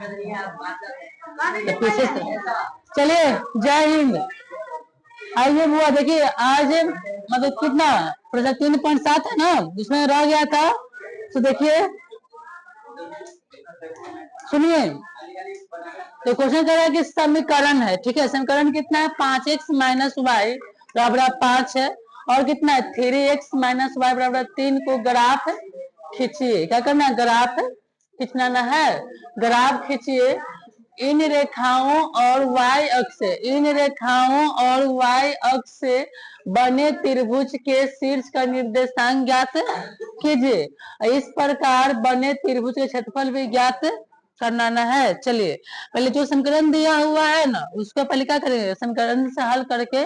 तो पीछे चलिए, जय हिंद। आइए बुआ, देखिए आज मतलब कितना प्रोजेक्ट 3.7 है ना, जिसमें रह गया था। तो देखिए, सुनिए, तो क्वेश्चन कर रहा है कि समीकरण है, ठीक है। समीकरण कितना है? 5x माइनस वाई बराबर 5 है, और कितना है? 3x माइनस वाई बराबर 3 को ग्राफ खींचिए। क्या करना है? ग्राफ खींचना है। ग्राफ खींचिए इन रेखाओं और y अक्ष से, इन रेखाओं और y अक्ष से बने त्रिभुज के शीर्ष का निर्देशांक ज्ञात कीजिए। इस प्रकार बने त्रिभुज के क्षेत्रफल भी ज्ञात करना है। चलिए, पहले जो समीकरण दिया हुआ है ना, उसको पहले क्या करेंगे? समीकरण से हल करके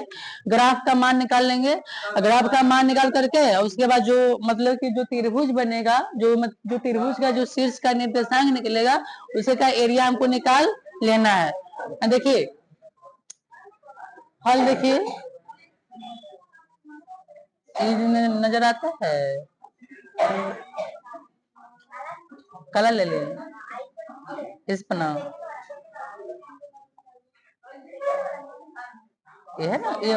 ग्राफ का मान निकाल लेंगे। ग्राफ का मान निकाल करके उसके बाद जो मतलब कि जो त्रिभुज बनेगा, जो त्रिभुज का जो शीर्ष का निर्देशांक निकलेगा, उसे का एरिया हमको निकाल लेना है। देखिए हल, देखिए नजर आता है, कलर ले लें इस पर ना, ये है ना, ये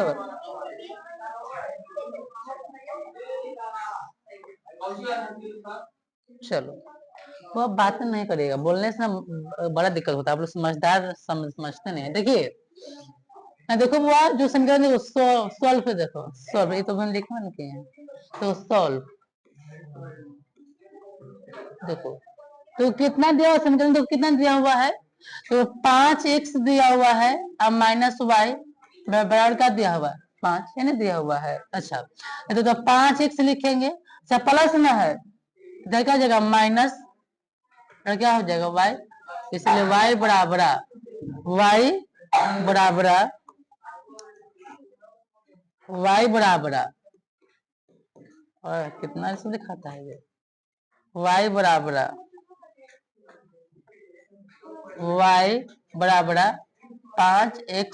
चलो, वो अब बात नहीं करेगा, बोलने से ना बड़ा दिक्कत होता है। आप लोग समझदार समझते नहीं है। देखिए, देखो वो जो समीकरण देखो, सॉल्व पे देखो, सॉल्व, ये तो मैंने लिखा नहीं किए हैं, तो सॉल्व देखो, तो कितना दिया हुआ समीकरण, देखो कितना दिया हुआ है, तो 5x दिया हुआ है, अब माइनस वाई बराबर का दिया हुआ है 5, यानी दिया हुआ है। अच्छा, तो 5x लिखेंगे, अच्छा प्लस में है, इधर क्या हो जाएगा? माइनस, क्या हो जाएगा? y, इसलिए y बराबर और कितना इसमें दिखाता है ये, y बराबर 5x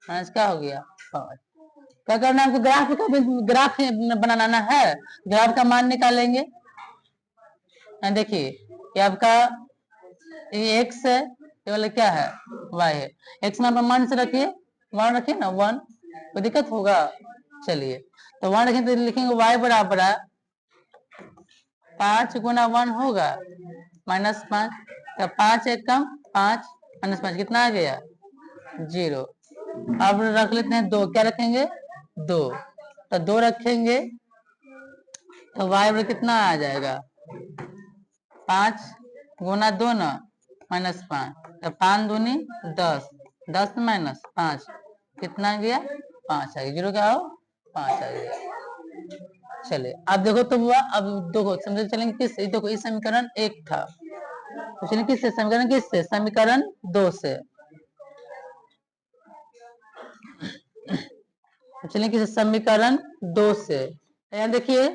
माइनस क्या हो गया? 5। क्या करना है आपको? ग्राफ बनाना है। ग्राफ का मान निकालेंगे। देखिए, ये आपका ये x है, ये वाला क्या है? y है। x में मान से रखिए, 1 रखिए ना, 1, कोई दिक्कत होगा? चलिए, तो 1 रखें तो लिखेंगे y बराबर 5 गुना 1 होगा -5, तो 5 एक कम 5 -5 कितना आ गया? 0। अब रख लेते हैं 2, क्या रखेंगे? 2, तो 2 रखेंगे तो y कितना आ जाएगा? 5 गुना 2 ना, -5, तो 5 दूनी 10, 10 माइनस 5 कितना आ गया? 5 आ गया। 0 क्या हो? 5 आ गया। चलिए, अब देखो तो हुआ, अब देखो समझे चलेंगे किससे। देखो, इस समीकरण 1 था, तो चलिए किससे? समीकरण किससे? समीकरण 2 से। चलिए किससे? समीकरण 2 से। यहाँ देखिए,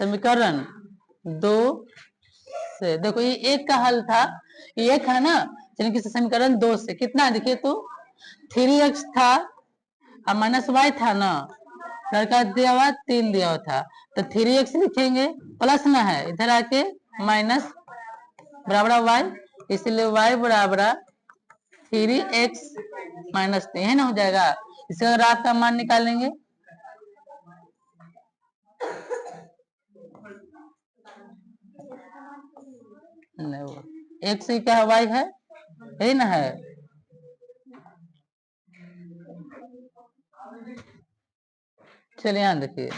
समीकरण 2 से देखो, ये 1 का हल था, ये 1 है ना। चलिए किससे? समीकरण 2 से। कितना है देखिए तो, 3x था और माइनस वाई था ना, लड़का दिया हुआ 3 दिया हुआ था, तो 3x लिखेंगे, प्लस में है, इधर आके माइनस बराबर वाई, इसलिए y बराबर 3x माइनस 3 है ना, हो जाएगा। इसका अगर आपका मान निकालेंगे, x क्या है? y है, यही ना है। चलिए यहाँ देखिए,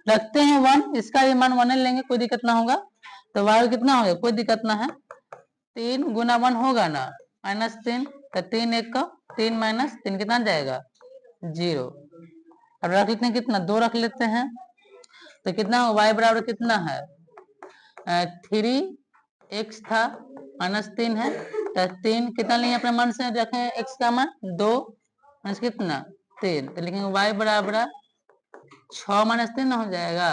रखते हैं 1, इसका भी मान 1 लेंगे, कोई दिक्कत ना होगा। तो y कितना हो गया? कोई दिक्कत ना है, 3 गुना 1 होगा ना, -3, तो 3 1 का 3 माइनस 3 कितना जाएगा? 0। अब रख लेते हैं कितना? 2 रख लेते हैं, तो कितना हो? y बराबर कितना है? 3x था, -3 है, तो 3 कितना लेंगे अपने मन से? रखें x का मान 2 माइनस कितना? 3, तो लिखेंगे y बराबर 6 माइनस 3 हो जाएगा,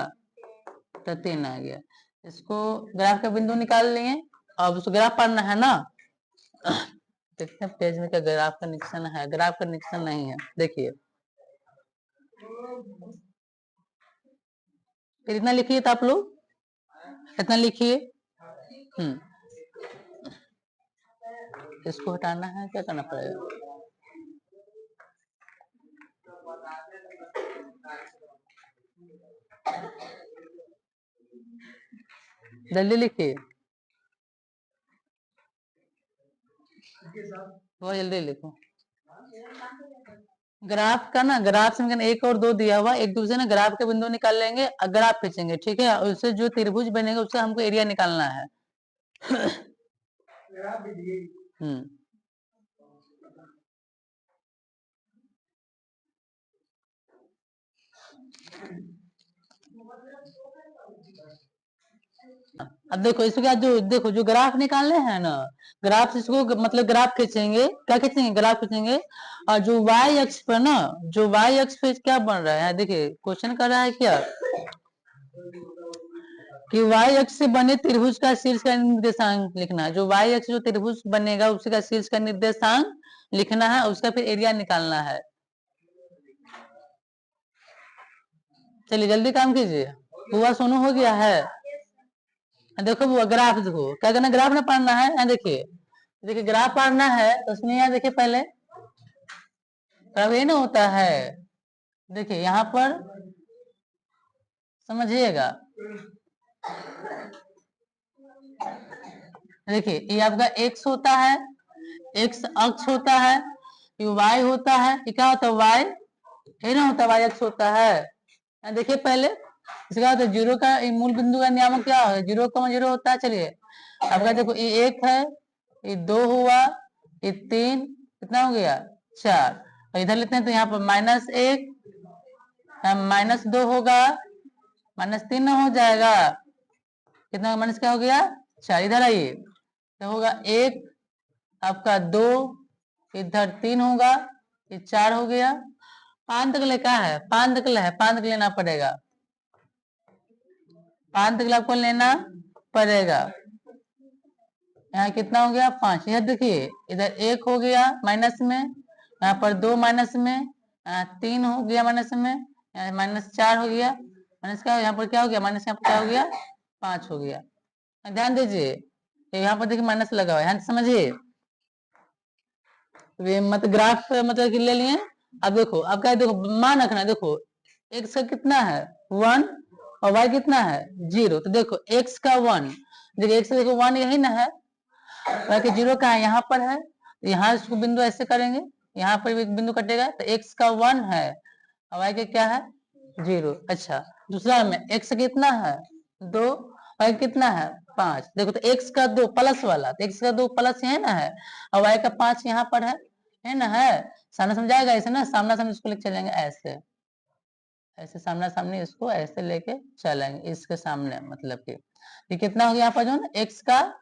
तो 3 आ गया। इसको ग्राफ का बिंदु निकाल लेंगे। अब उसको ग्राफ पढ़ना है ना, देखते हैं पेज में क्या ग्राफ का निशान है। ग्राफ का निशान नहीं है, देखिए फिर इतना लिखिए, तो आप लोग इतना लिखिए। इसको हटाना है, क्या करना पड़ेगा? जल्दी लिखिए, बहुत जल्दी लिखो। ग्राफ का ना, ग्राफ से एक और दो दिया हुआ, एक दूसरे ना ग्राफ के बिंदु निकाल लेंगे, ग्राफ खींचेंगे, ठीक है, उससे जो त्रिभुज बनेगा उससे हमको एरिया निकालना है। अब देखो इसका जो, देखो जो ग्राफ निकालने हैं ना, ग्राफ से इसको मतलब ग्राफ खींचेंगे, क्या खींचेंगे? ग्राफ खींचेंगे। और जो y अक्ष पर ना, जो y अक्ष पे क्या बन रहा है, देखिए क्वेश्चन कर रहा है क्या कि y अक्ष से बने त्रिभुज का शीर्ष का निर्देशांक लिखना है। जो y अक्ष जो त्रिभुज बनेगा उसका शीर्ष का निर्देशांक लिखना है, उसका फिर एरिया निकालना है। चलिए जल्दी काम कीजिए। हुआ सोनू, हो गया है? देखो वो ग्राफ, देखो क्या करना, ग्राफ ना पढ़ना है। देखिए देखिए ग्राफ पढ़ना है तो उसमें यहाँ देखिए पहले ग्राफ ये ना होता है, देखिए यहाँ पर समझिएगा, देखिए ये आपका x होता है, x अक्ष होता है, ये y होता है, ये क्या होता है y, ये ना होता है y अक्ष होता है। देखिए पहले इसका होता है जीरो का मूल बिंदु का नियामक क्या है, 0,0 होता है। चलिए आपका देखो ये 1 है, ये 2 हुआ, ये 3, कितना हो गया 4, और इधर लेते हैं तो यहाँ पर -1, -2 होगा, -3 ना हो जाएगा, कितना माइनस क्या हो गया 4। इधर आइए तो होगा 1, आपका 2, इधर 3 होगा, ये 4 हो गया। 5 तक ले क्या है, 5 तक है, 5 तक लेना पड़ेगा, 5 तक आपको लेना पड़ेगा। यहाँ कितना हो गया 5। यह देखिए इधर 1 हो गया माइनस में, यहाँ पर 2 माइनस में, 3 हो गया माइनस में, -4 हो गया, माइनस क्या, यहाँ पर क्या हो गया माइनस, यहाँ पर क्या हो गया 5 हो गया। ध्यान दीजिए यहाँ पर देखिए माइनस लगा हुआ है, समझिए मतलब ग्राफ मतलब ले लिए। अब देखो अब क्या, देखो मान रखना, देखो x का कितना है 1 और y कितना है 0, तो देखो x का 1, देखिए x देखो 1 यही ना है, y के 0 का है यहाँ पर है, यहाँ इसको बिंदु ऐसे करेंगे, यहाँ पर भी एक बिंदु कटेगा, तो x का 1 है और y के क्या है 0। अच्छा दूसरा में x कितना है 2, y कितना है 5, देखो तो x का 2 प्लस वाला, तो x का 2 प्लस है ना है, और y का 5 यहाँ पर है ना है। सामने समझाएगा ऐसे ना, सामना सामने इसको लेके चलेंगे ऐसे, ऐसे सामना सामने इसको ऐसे लेके चलेंगे, इसके सामने मतलब कि ये कितना हो गया यहाँ पर जो ना x का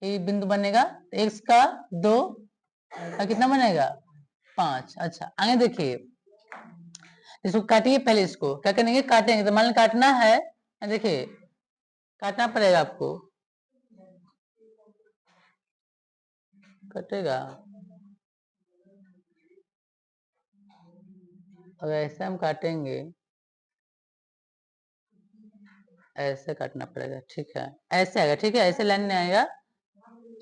ये बिंदु बनेगा, तो x का 2 और कितना बनेगा 5। अच्छा आगे देखिए, इसको काटिए, पहले इसको क्या करेंगे काटेंगे, तो मान लो काटना है, देखिए काटना पड़ेगा आपको, कटेगा, अगर ऐसे हम काटेंगे, ऐसे काटना पड़ेगा, ठीक है ऐसे आएगा, ठीक है ऐसे लाइन नहीं आएगा,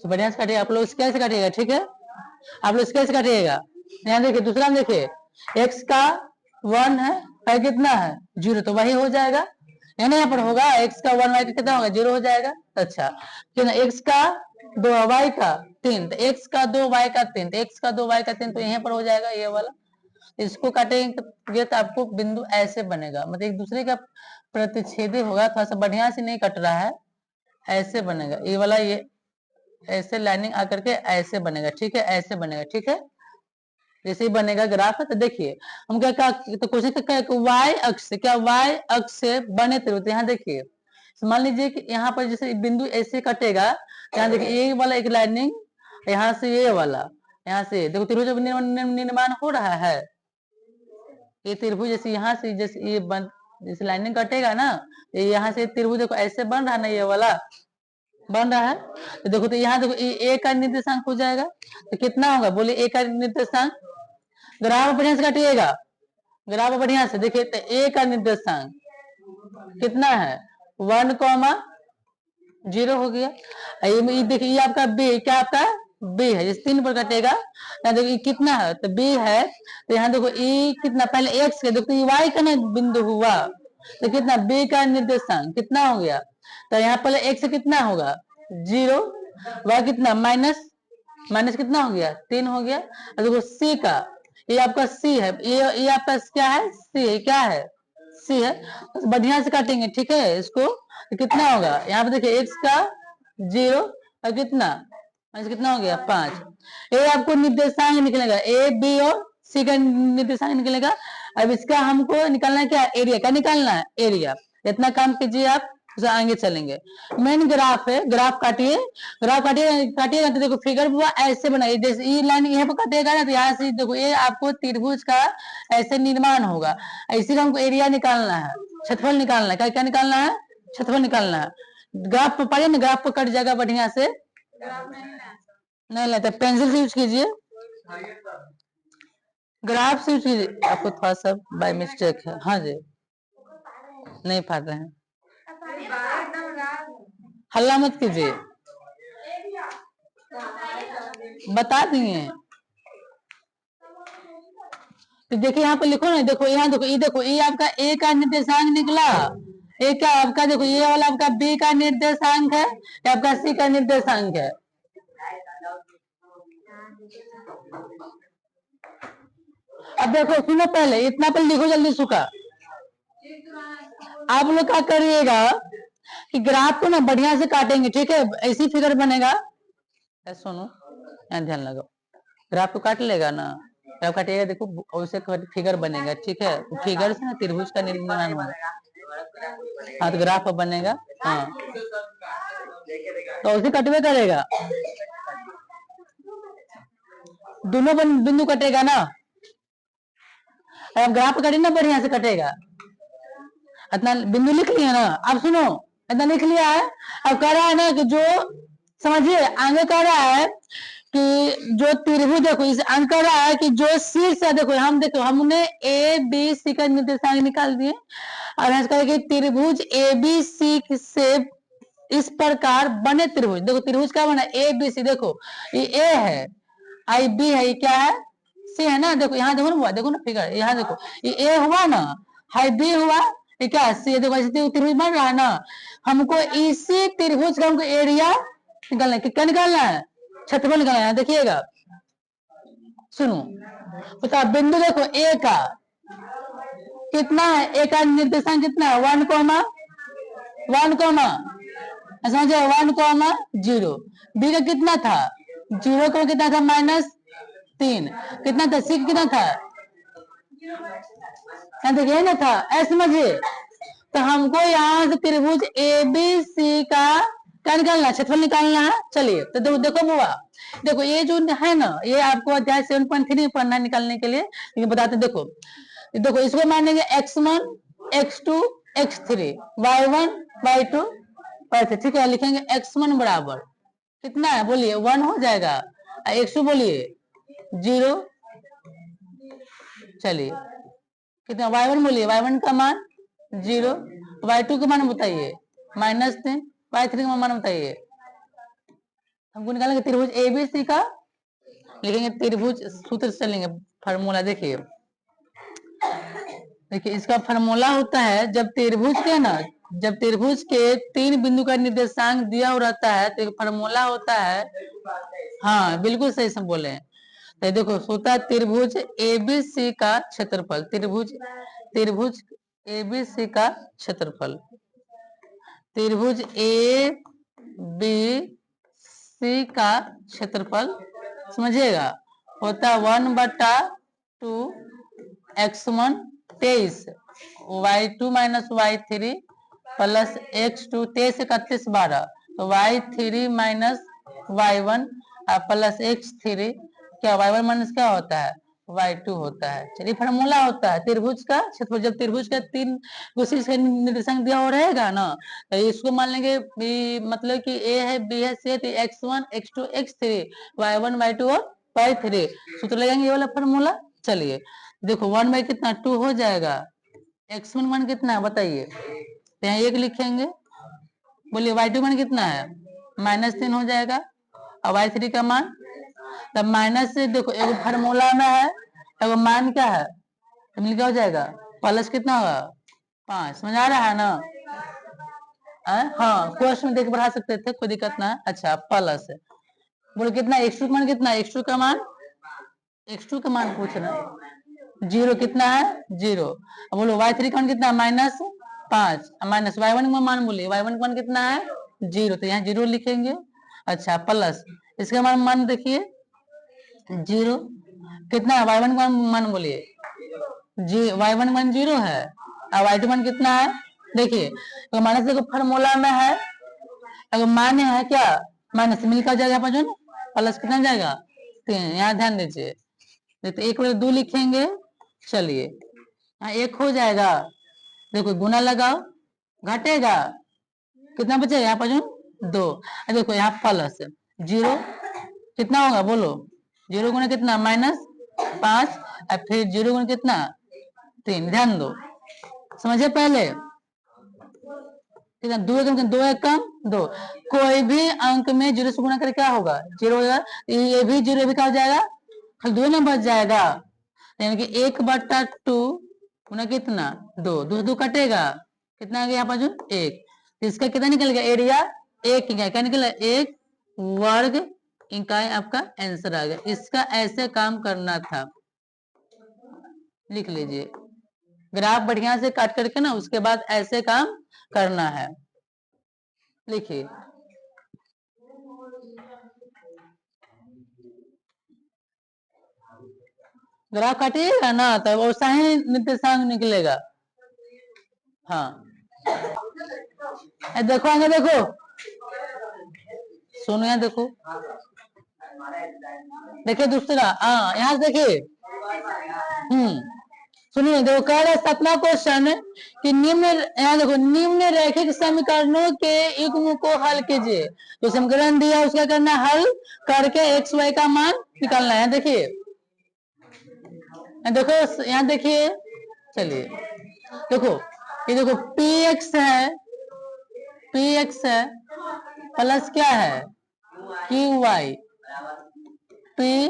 तो बढ़िया से काटिएगा, आप लोग स्केल से काटिएगा, ठीक है आप लोग स्केल से काटिएगा। यहाँ देखिए दूसरा में देखिए x का 1 है, y कितना है 0, तो वही हो जाएगा, है ना, यहाँ पर होगा x का 1, y का कितना होगा 0 हो जाएगा। अच्छा कितना x का 2 y का 3, तो x का 2 y का 3, तो x का 2 y का 3 तो यहाँ पर हो जाएगा ये वाला। इसको काटेंगे तो आपको बिंदु ऐसे बनेगा, मतलब एक दूसरे का प्रतिच्छेदी होगा, थोड़ा सा बढ़िया से नहीं कट रहा है, ऐसे बनेगा ये वाला, ये ऐसे लाइनिंग आकर के ऐसे बनेगा, ठीक है ऐसे बनेगा, ठीक है जैसे ही बनेगा ग्राफ। तो देखिए हम क्या कहा, तो क्वेश्चन क्या है वाई अक्ष से, क्या वाई अक्ष से बने त्रिभुज, यहाँ देखिए मान लीजिए कि यहाँ पर जैसे बिंदु ऐसे कटेगा, यहाँ देखिए ये वाला एक लाइनिंग, यहाँ से ये वाला, यहाँ से देखो त्रिभुज निर्माण हो रहा है, ये त्रिभुज जैसे यहाँ से जैसे ये बन, जैसे लाइनिंग कटेगा ना, ये यहाँ से त्रिभुज देखो ऐसे बन रहा है ना, ये वाला बन रहा है, तो देखो तो यहाँ देखो ए का निर्देशांक हो जाएगा, तो कितना होगा बोले ए का निर्देशांक, ग्राफ बढ़िया से काटिएगा, ग्राफ बढ़िया से देखिए, तो ए का निर्देशांक कितना है 1,0 हो गया। ये देखिए ये आपका बी, क्या आपका बी है, इस 3 पर कटेगा। यहाँ देखो ई कितना है, तो बी है, तो यहाँ देखो ई कितना, पहले एक्स के देखो, वाई का ना बिंदु हुआ, तो कितना बी का निर्देशांक कितना हो गया, तो यहाँ पहले एक्स कितना होगा 0, वाई कितना माइनस कितना हो गया 3 हो गया। और देखो सी का, ये आपका सी है, ये आपका क्या है सी है, क्या है सी है, बढ़िया से काटेंगे ठीक है इसको, तो कितना होगा यहाँ पे देखिए एक्स का 0 और कितना कितना हो गया 5। ये आपको निर्देशांक निकलेगा, ए बी और सी का निर्देशांक निकलेगा। अब इसका हमको निकालना है क्या, एरिया का निकालना है, एरिया। इतना काम कीजिए आप, आगे चलेंगे। मेन ग्राफ है, ग्राफ काटिए, ग्राफ काटिए तो देखो फिगर हुआ ऐसे बनाइए, जैसे ये लाइन यहाँ पे काटेगा ना, तो यहाँ से देखो ये आपको त्रिभुज का ऐसे निर्माण होगा। इसीलिए हमको एरिया निकालना है, क्षेत्रफल निकालना है, क्या निकालना है, क्षेत्रफल निकालना है। ग्राफ पर पढ़िए ना, ग्राफ पर कट जाएगा बढ़िया से, नहीं लेते पेंसिल से यूज कीजिए, ग्राफ से यूज कीजिए, आपको थोड़ा सा बाय मिस्टेक है। हाँ जी, नहीं फाड़ रहे हैं, हल्ला मत कीजिए, बता दिए। तो देखिए यहाँ पे लिखो ना, देखो यहाँ देखो ये आपका ए का निर्देशांक निकला, ये क्या आपका देखो ये वाला आपका बी का निर्देशांक है, ये आपका सी का निर्देशांक है। अब देखो सुनो, पहले इतना पर लिखो जल्दी सुखा। आप लोग क्या करिएगा कि ग्राफ को ना बढ़िया से काटेंगे ठीक है, ऐसी फिगर बनेगा, सुनो यहाँ ध्यान लगाओ, ग्राफ को काट लेगा ना, ग्राफ काटिएगा देखो वैसे फिगर बनेगा ठीक है, फिगर से ना त्रिभुज का निर्माण होगा। हाँ तो ग्राफ बनेगा, हाँ तो उसे कटवे करेगा, दोनों बिंदु कटेगा ना, अब ग्राफ कटे ना बढ़िया से कटेगा। इतना बिंदु लिख लिया ना, अब सुनो इतना लिख लिया है, अब कह रहा है ना कि जो समझिए आगे कह रहा है कि जो त्रिभुज देखो इस अंक कह रहा है कि जो शीर्ष है, देखो हम देखो हमने ए बी सी का निर्देशांक निकाल दिए, और कि त्रिभुज ए बी सी से इस प्रकार बने त्रिभुज, देखो त्रिभुज क्या बना ए बी सी, देखो ये ए है, आई बी है, ये क्या है सी है ना, देखो यहाँ देखो ना, देखो ना फिगर, यहाँ देखो ये ए हुआ ना, हाई बी हुआ, ये क्या सी, देखो ऐसे त्रिभुज बन रहा है ना, हमको इसी त्रिभुज का हमको एरिया निकालना है, क्या निकालना है, क्षेत्रफल निकालना है। देखिएगा सुनो, बता बिंदु देखो ए का कितना है, ए का निर्देशांक कितना है 1, समझे 1,0, बी का कितना था 0 का कितना था -3, कितना था सी कितना था, देखिए ना था, ऐसे समझिए। तो हमको यहाँ से त्रिभुज ए बी सी का क्या निकालना, क्षेत्रफल निकालना है। चलिए तो देखो बुआ, देखो ये जो है ना, ये आपको अध्याय 7.3 पढ़ना है निकालने के लिए, लेकिन बताते देखो इसको मानेंगे x1 x2 x3 y1 y2 y3 ठीक है, लिखेंगे x1 बराबर कितना है बोलिए 1 हो जाएगा, x2 बोलिए 0, चलिए कितना y1 बोलिए, y1 का मान 0, y2 का मान बताइए -3, y3 का मान बताइए। हमको निकालेंगे त्रिभुज एबीसी का, लिखेंगे त्रिभुज सूत्र से चलेंगे, फार्मूला देखिए इसका फार्मूला होता है जब त्रिभुज के 3 बिंदु का निर्देशांक दिया हो रहता है तो फार्मूला होता है, हाँ बिल्कुल सही सब बोले हैं। तो देखो होता है त्रिभुज एबीसी का क्षेत्रफल, त्रिभुज एबीसी का क्षेत्रफल, त्रिभुज ए बी सी का क्षेत्रफल समझिएगा होता 1/2 x1 23 y2 - y3 plus x2 23 31 12, तो y3 - y1 प्लस x3 क्या y1 माइनस क्या होता है y2 होता है। चलिए फार्मूला होता है त्रिभुज का क्षेत्रफल, जब त्रिभुज का 3 निर्देशांक दिया हो रहेगा ना, तो इसको मान लेंगे मतलब कि a है b है c है, तो x1 x2 x3 y1 y2 और y3 सूत्र लगाएंगे ये वाला फार्मूला। चलिए देखो 1 बाई कितना 2 हो जाएगा, x1 मान कितना है बताइए, तो यहाँ 1 लिखेंगे, बोलिए y2 मान कितना है -3 हो जाएगा, और y3 का मान तब माइनस से देखो एगो फार्मूला में है, एगो मान क्या है, तो मिल क्या हो जाएगा, प्लस कितना होगा 5। समझ आ रहा है ना? हाँ क्वेश्चन में देख बढ़ा सकते थे, कोई दिक्कत ना है। अच्छा प्लस बोलो कितना, x2 का मान कितना, x2 का मान, x2 का मान पूछना, 0 कितना है 0। अब बोलो y3 का मान कितना, -5, माइनस y1 का मान बोलिए, y1 का मान कितना है 0, तो यहाँ 0 लिखेंगे। अच्छा प्लस इसका मान देखिए 0 कितना है, y1 का मान बोलिए, y1 मान 0 है, और y2 मान कितना है, देखिए तो माइनस देखो फार्मूला में है, अगर मान है क्या, माइनस मिलकर जाएगा यहाँ पर जो प्लस कितना जाएगा 3, यहाँ ध्यान दीजिए, तो 1 बटे 2 लिखेंगे। चलिए यहाँ 1 हो जाएगा, देखो गुना लगाओ, घटेगा कितना बचेगा यहाँ पर जो 2, देखो यहाँ प्लस 0 कितना होगा बोलो, 0 गुना कितना -5, और फिर 0 गुना कितना 3, ध्यान दो समझे पहले कितना, 2 1 कम 2, कोई भी अंक में 0 से गुना करके क्या होगा 0 हो जाएगा, ये भी 0 भी क्या हो जाएगा, खाली 2 ना बच जाएगा, यानी कि 1/2 गुना कितना 2, 2 कटेगा कितना आ गया यहाँ पर जो 1, इसका कितना निकल गया एरिया 1 इकाई, क्या निकला 1 वर्ग इकाई, आपका आंसर आ गया। इसका ऐसे काम करना था, लिख लीजिए, ग्राफ बढ़िया से काट करके ना उसके बाद ऐसे काम करना है, लिखिए ग्राफ काटिएगा ना तो वैसा ही निर्देशांक निकलेगा। हाँ देखो आगे देखो, सुनो यहाँ देखो, देखिए दूसरा, हाँ यहाँ से देखिए, सुनिए देखो कह रहा है 7वां क्वेश्चन कि निम्न, यहाँ देखो निम्न रैखिक समीकरणों के युग्म को हल कीजिए, जो समीकरण दिया उसका करना हल करके एक्स वाई का मान निकालना है। देखिए देखो यहाँ देखिए, चलिए देखो ये देखो पी एक्स है प्लस क्या है q y, p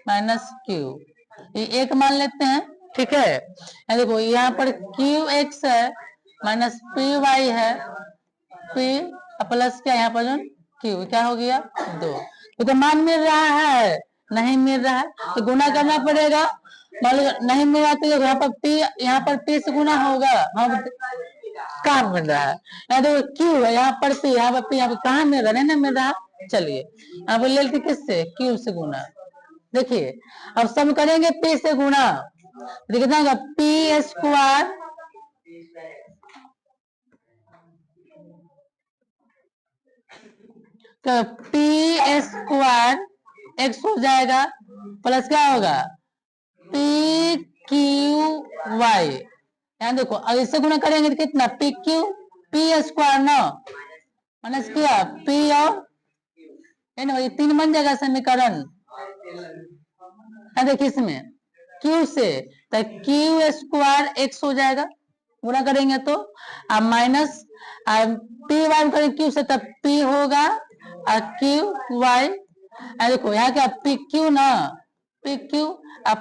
minus q, ये एक मान लेते हैं, ठीक है। देखो यहाँ पर क्यू एक्स है माइनस पी वाई है, पी प्लस क्या यहाँ पर जो क्यू, क्या हो गया 2, तो मान मिल रहा है, नहीं मिल रहा है तो गुना करना पड़ेगा, नहीं मिल रहा तो यहाँ पर पी से गुना होगा, हम कहाँ मिल रहा है, यहाँ देखो क्यू है, यहाँ पर पी, यहाँ पर कहाँ मिल रहा है, नहीं मिल रहा। चलिए यहाँ पर ले लेते किससे, क्यू से गुना, देखिए अब सम करेंगे पी से गुना, कितना होगा पी स्क्वायर तो पी स्क्वायर एक्स हो जाएगा प्लस क्या होगा पी क्यू वाई, यहाँ देखो अब इससे गुना करेंगे तो कितना पी क्यू, पी स्क्वायर ना माइनस क्या पी और ये 3 बन जाएगा समीकरण, देखिए इसमें क्यू से तो क्यू स्क्वायर एक्स हो जाएगा, गुना करेंगे तो अब माइनस पी वाई करेंगे क्यू से तब पी होगा और क्यू वाई, देखो यहाँ क्या पी क्यू ना, पी क्यू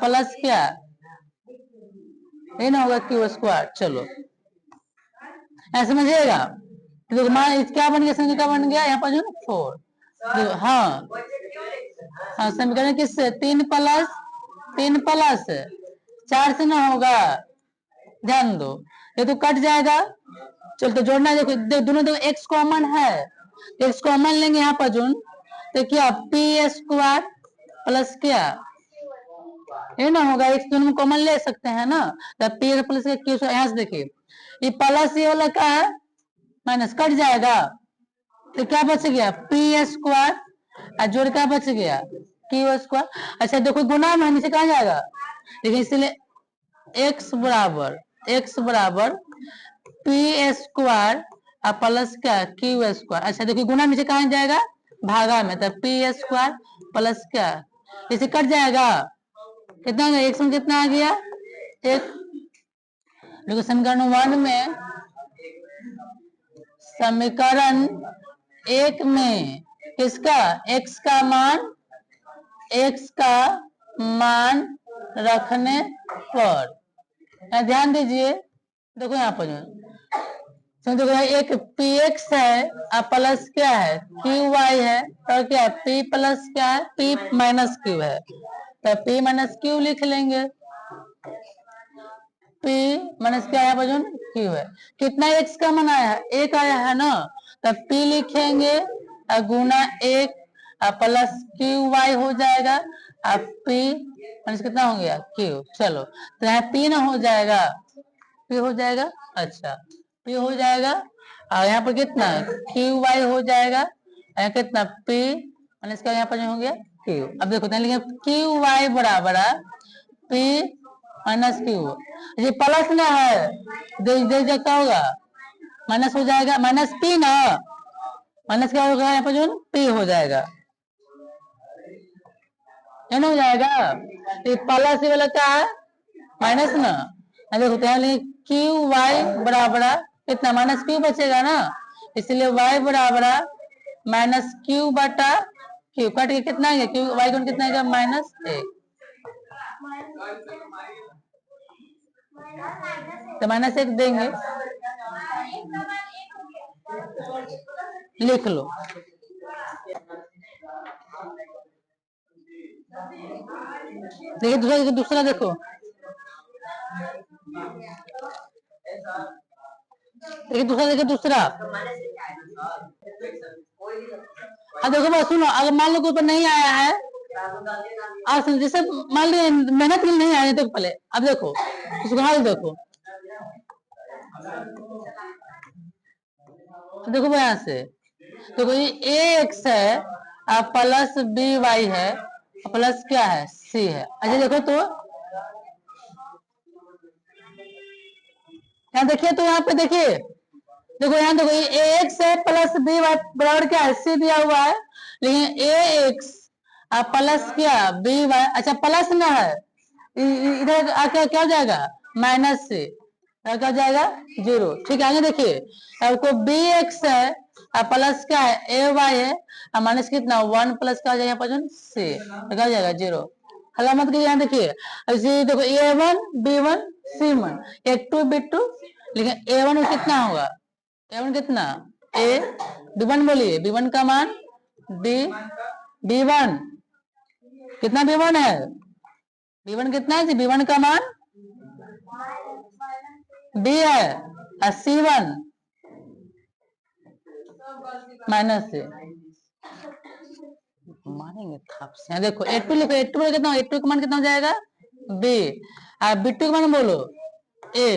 प्लस क्या ये ना होगा क्यू स्क्वायर। चलो ऐसा समझिएगा, तो मान क्या बन गया, संख्या क्या बन गया यहाँ पर जो 4, हाँ हाँ समीकरण किससे 3 प्लस 4 से ना होगा, ध्यान दो ये तो कट जाएगा। चलो तो जोड़ना, देखो दोनों देखो एक्स कॉमन है, एक्स कॉमन लेंगे यहाँ पर जोड़, तो क्या पी स्क्वायर प्लस क्या ये ना होगा, एक्स दोनों में कॉमन ले सकते हैं ना, तो पी प्लस क्यू, यहाँ से देखिए ये प्लस ये वाला क्या है माइनस कट जाएगा, तो क्या बच गया पी स्क्वायर और जोड़ क्या बच गया क्यू स्क्वायर। अच्छा देखो गुना में नीचे कहा जाएगा, देखिए इसलिए एक्स बराबर पी स्क्वायर और प्लस क्या क्यू स्क्वायर। अच्छा देखिए गुना नीचे कहा जाएगा भागा में, तो पी स्क्वायर प्लस क्या, इसे कट जाएगा कितना आ गया, एक में कितना आ गया एक, देखो समीकरण 1 में, समीकरण 1 में किसका x का मान x का मान रखने पर, ध्यान दीजिए, देखो यहाँ पर जो देखो एक px है प्लस क्या है qy है, और क्या है p प्लस क्या है p माइनस q है, तो p माइनस q लिख लेंगे। p माइनस क्या है वजन q है। कितना x का मान आया है, एक आया है ना, तो p लिखेंगे गुना एक प्लस qy हो जाएगा, अब p माइनस कितना हो गया q। चलो तो यहाँ p ना हो जाएगा, p हो जाएगा, अच्छा p हो जाएगा, और यहाँ पर कितना qy हो जाएगा, यहाँ कितना p माइनस का यहाँ पर हो गया q। अब देखो लिखेंगे qy बराबर p माइनस q, ये प्लस ना है, दे क्या होगा माइनस हो जाएगा, माइनस p ना, माइनस क्या होगा यहाँ पर जो p हो जाएगा, है ना, हो जाएगा। ये प्लस वाला क्या है माइनस ना, देखो क्यू वाई बराबर कितना माइनस क्यू बचेगा ना, इसलिए y बराबर माइनस क्यू बटा क्यू, कट के कितना है क्यू वाई को कितना है माइनस एक, तो माइनस एक देंगे, लिख लो। देखिए दूसरा देखो, देखिए दूसरा अब देखो बस सुनो, अगर मान लो ऊपर नहीं आया है, आप जैसे मान लो मेहनत के लिए नहीं आया, देखो पहले, अब देखो उसको हाल देखो, देखो यहाँ से देखो ये ax है प्लस by है प्लस क्या है c है। अच्छा देखो तो यहाँ देखिए, तो यहाँ पे देखिए, देखो यहाँ देखो ये ax है प्लस by बराबर क्या है c दिया हुआ है, लेकिन ax प्लस क्या by, अच्छा प्लस ना है, इधर आके क्या हो जाएगा माइनस से, क्या जाएगा जीरो, ठीक है। आगे देखिए आपको bx है प्लस क्या है ay है माइनस कितना 1 प्लस क्या हो जाएगा c, क्या हो जाएगा जीरो, हला मत कीजिए। यहाँ देखिए देखो a1 b1 c1 a2 b2, लेकिन a1 में कितना होगा, a1 कितना a b1 बोलिए, b1 का मान b1 कितना b1 है, b1 कितना है, b1 का मान b है c1 माइनस से, मारेंगे थाप से। देखो a2 लिखो, a2 कितना, a2 का मान कितना हो जाएगा b, b2 का मान बोलो a,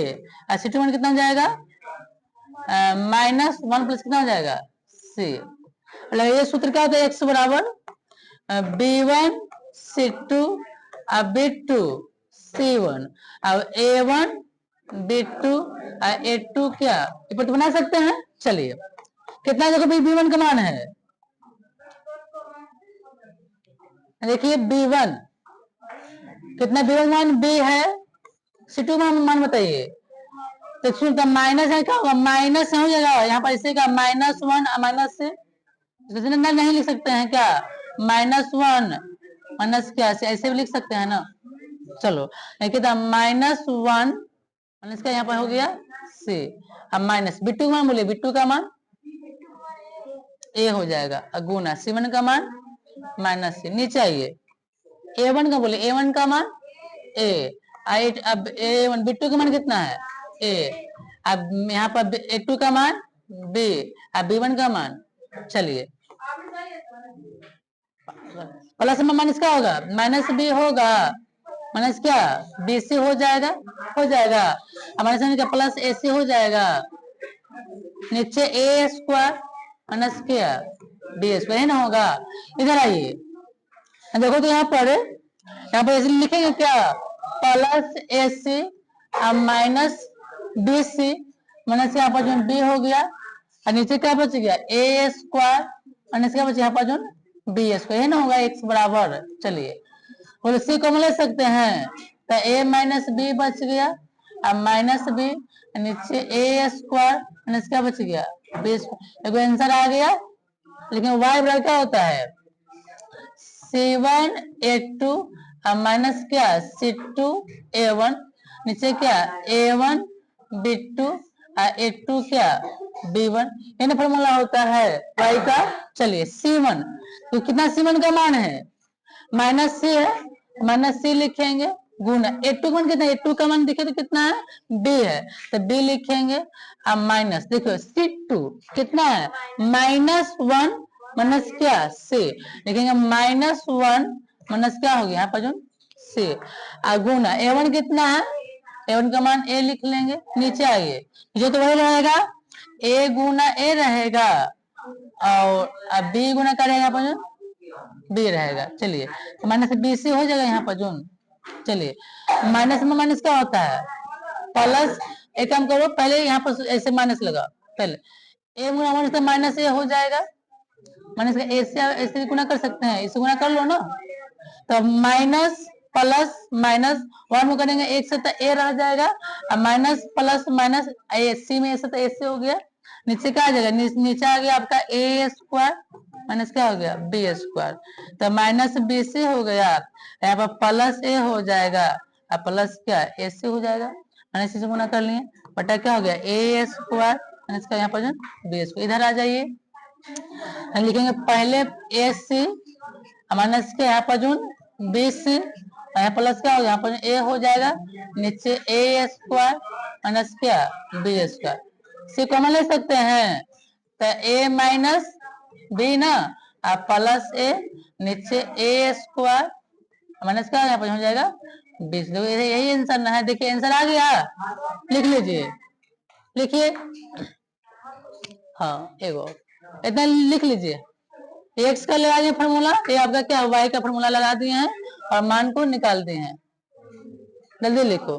c2 का मान कितना हो जाएगा माइनस 1 प्लस कितना हो जाएगा c। ये सूत्र क्या होता है, x बराबर b1 c2 b2 c1, अब a1 b2 a2 क्या ये बना सकते हैं। चलिए कितना देखो b1 का मान है, देखिए b1 कितना, b1 मान b है, c2 मान बताइए, तो सुनता माइनस है, क्या होगा माइनस हो जाएगा, यहाँ पर इसे का -1 माइनस से नहीं लिख सकते हैं क्या, -1 माइनस क्या ऐसे भी लिख सकते हैं ना। चलो कितना -1 माइनस का यहाँ पर हो गया c, अब माइनस b2 का मान बोलिए, b2 का मान a हो जाएगा, गुना c1 का मान माइनस c, नीचे आइए a1 का बोले, a1 का मान a, अब a1 b2 का मान कितना है a, अब यहाँ पर a2 का मान b, अब b1 का मान, चलिए प्लस में माइनस क्या होगा माइनस b होगा, माइनस क्या bc हो जाएगा, अब माइनस का प्लस ac हो जाएगा, नीचे a स्क्वायर माइनस क्या b स्क्वायर, है ना होगा। इधर आइए देखो तो यहाँ पर लिखेंगे क्या plus ac minus bc, minus यहाँ पर जो b हो गया, और नीचे क्या बच गया a स्क्वायर माइनस क्या बचा यहाँ पर जो b स्क्वायर, है ना होगा x बराबर। चलिए बोले c को ले सकते हैं, तो a माइनस b बच गया, अब माइनस b, नीचे a स्क्वायर माइनस क्या बच गया b स्क्वायर, आंसर आ गया। लेकिन y बराबर क्या होता है C1A2 माइनस क्या C2A1, नीचे क्या A1 B2 A2 क्या B1, ये फॉर्मूला होता है y का। चलिए C1 तो कितना C1 का मान है माइनस C है, माइनस C लिखेंगे गुना A2 का मान कितना, A2 का मान देखिए तो कितना है B है, तो B लिखेंगे। अब माइनस देखो C2 कितना है -1 माइनस क्या C लिखेंगे, -1 माइनस क्या हो गया यहाँ पर जो C, गुना A1 कितना है, A1 का मान A लिख लेंगे, नीचे आइए जो तो वही रहेगा A गुना A रहेगा और B गुना क्या रहेगा पर B रहेगा। चलिए तो माइनस BC हो जाएगा यहाँ पर जो। चलिए माइनस में माइनस क्या होता है प्लस, एक काम करो पहले यहाँ पर ऐसे माइनस लगा, पहले A Guna minus minus A हो जाएगा, माइनस का A से ऐसे गुना कर सकते हैं, इसे गुना कर लो ना, तो माइनस प्लस माइनस 1 में करेंगे एक से तो A रह जाएगा, अब माइनस प्लस माइनस AC में ऐसे तो AC हो गया, नीचे क्या आ जाएगा नीचे आ गया आपका A स्क्वायर माइनस क्या हो गया B स्क्वायर, तो माइनस BC हो गया, यहाँ पर प्लस A हो जाएगा, अब प्लस क्या AC हो जाएगा, माइनस से गुना कर लिए, बटा क्या हो गया A स्क्वायर माइनस का यहाँ पर जो B स्क्वायर। इधर आ जाइए लिखेंगे पहले AC माइनस के यहाँ पर जो BC, यहाँ प्लस क्या हो गया यहाँ पर A हो जाएगा, नीचे A स्क्वायर माइनस क्या B स्क्वायर, C कॉमन ले सकते हैं तो A माइनस B ना, अब प्लस A नीचे A स्क्वायर माइनस क्या यहाँ पर हो जाएगा 20। देखो यही आंसर है, देखिए आंसर आ गया, लिख लीजिए, लिखिए हाँ एगो इतना लिख लीजिए, एक्स का लगा दिए फॉर्मूला, ये आपका क्या वाई का फॉर्मूला लगा दिए हैं और मान को निकाल दिए हैं, जल्दी लिखो।